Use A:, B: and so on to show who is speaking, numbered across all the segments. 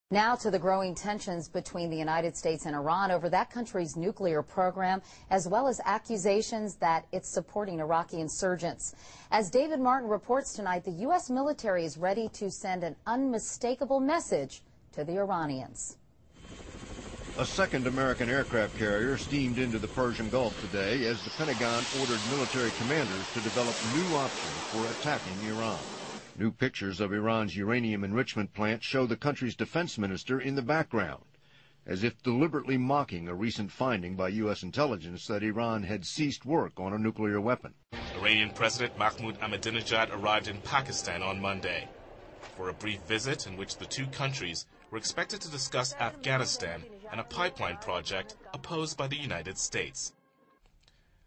A: Now to the growing tensions between the United States and Iran over that country's nuclear program, as well as accusations that it's supporting Iraqi insurgents. As David Martin reports tonight, the U.S. military is ready to send an unmistakable message to the Iranians.
B: A second American aircraft carrier steamed into the Persian Gulf today as the Pentagon ordered military commanders to develop new options for attacking Iran. New pictures of Iran's uranium enrichment plant show the country's defense minister in the background, as if deliberately mocking a recent finding by U.S. intelligence that Iran had ceased work on a nuclear weapon.
C: Iranian President Mahmoud Ahmadinejad arrived in Pakistan on Monday for a brief visit in which the two countries were expected to discuss Afghanistan and a pipeline project opposed by the United States.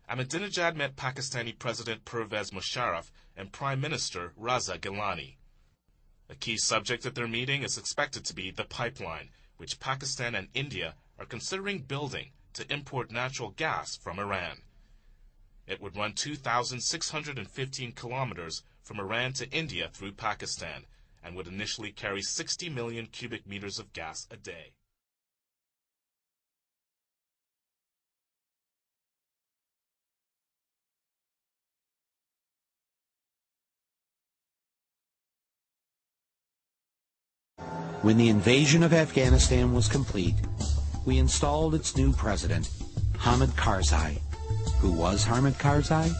C: Ahmadinejad met Pakistani President Pervez Musharraf and Prime Minister Raza Gilani. A key subject at their meeting is expected to be the pipeline, which Pakistan and India are considering building to import natural gas from Iran. It would run 2,615 kilometers from Iran to India through Pakistan and would initially carry 60 million cubic meters of gas a day.
D: When the invasion of Afghanistan was complete, we installed its new president, Hamid Karzai. Who was Hamid Karzai?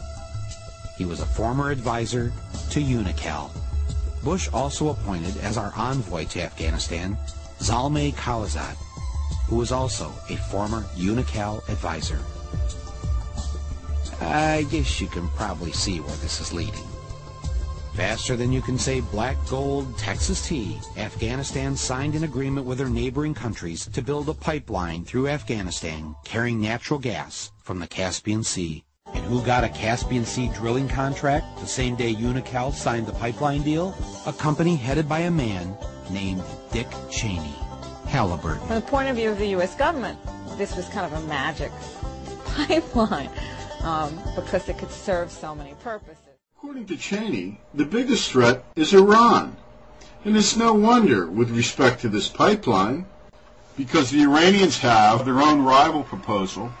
D: He was a former advisor to UNICAL. Bush also appointed as our envoy to Afghanistan, Zalmay Khalilzad, who was also a former UNICAL advisor. I guess you can probably see where this is leading. Faster than you can say black gold Texas tea, Afghanistan signed an agreement with their neighboring countries to build a pipeline through Afghanistan carrying natural gas from the Caspian Sea. And who got a Caspian Sea drilling contract the same day UNICAL signed the pipeline deal? A company headed by a man named Dick Cheney. Halliburton.
E: From the point of view of the U.S. government, this was kind of a magic pipeline because it could serve so many purposes.
F: According to Cheney, the biggest threat is Iran. And it's no wonder with respect to this pipeline, because the Iranians have their own rival proposal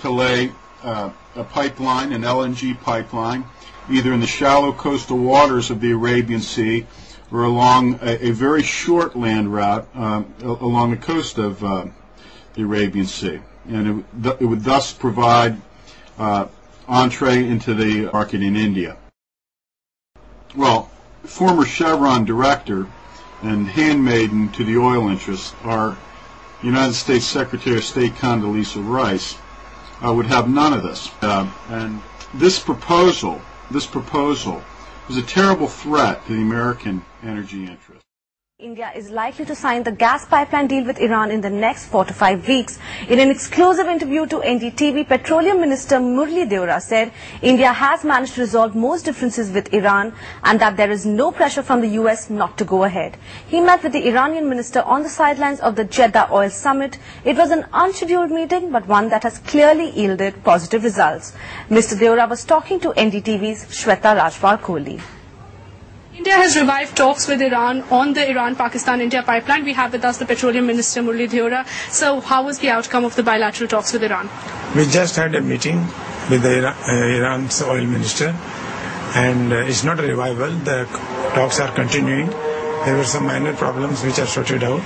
F: to lay a pipeline, an LNG pipeline, either in the shallow coastal waters of the Arabian Sea or along a very short land route along the coast of the Arabian Sea. And it would thus provide entree into the market in India. Well, former Chevron director and handmaiden to the oil interests, our United States Secretary of State Condoleezza Rice, would have none of this. And this proposal is a terrible threat to the American energy interests.
G: India is likely to sign the gas pipeline deal with Iran in the next 4 to 5 weeks. In an exclusive interview to NDTV, Petroleum Minister Murli Deora said India has managed to resolve most differences with Iran and that there is no pressure from the US not to go ahead. He met with the Iranian minister on the sidelines of the Jeddah Oil Summit. It was an unscheduled meeting, but one that has clearly yielded positive results. Mr. Deora was talking to NDTV's Shweta Rajpal Kohli.
H: India has revived talks with Iran on the Iran-Pakistan-India pipeline. We have with us the Petroleum Minister Murli Deora. So how was the outcome of the bilateral talks with Iran?
I: We just had a meeting with the Iran's oil minister, and it's not a revival. The talks are continuing. There were some minor problems which are sorted out.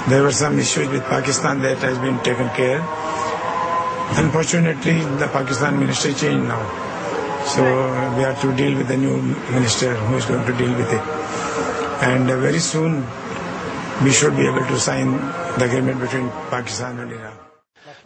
I: There were some issues with Pakistan that has been taken care. Unfortunately, the Pakistan minister changed now. So we have to deal with the new minister who is going to deal with it. And very soon we should be able to sign the agreement between Pakistan and Iran.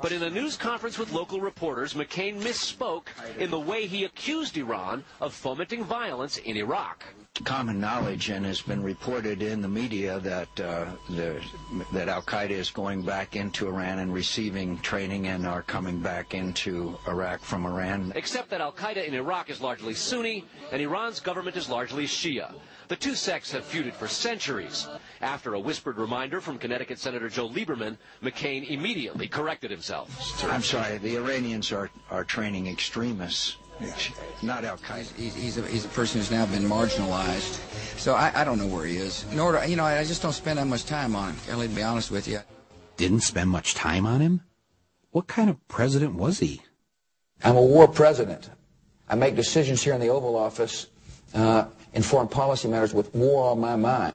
J: But in a news conference with local reporters, McCain misspoke in the way he accused Iran of fomenting violence in Iraq.
K: Common knowledge, and has been reported in the media, that that Al-Qaeda is going back into Iran and receiving training and are coming back into Iraq from Iran.
J: Except that Al-Qaeda in Iraq is largely Sunni and Iran's government is largely Shia. The two sects have feuded for centuries. After a whispered reminder from Connecticut Senator Joe Lieberman, McCain immediately corrected himself.
K: I'm sorry, the Iranians are training extremists Not al-Qaeda.
L: He's a person who's now been marginalized. So I don't know where he is. Nor do I just don't spend that much time on him, Kelly, to be honest with you.
D: Didn't spend much time on him? What kind of president was he?
M: I'm a war president. I make decisions here in the Oval Office in foreign policy matters with war on my mind.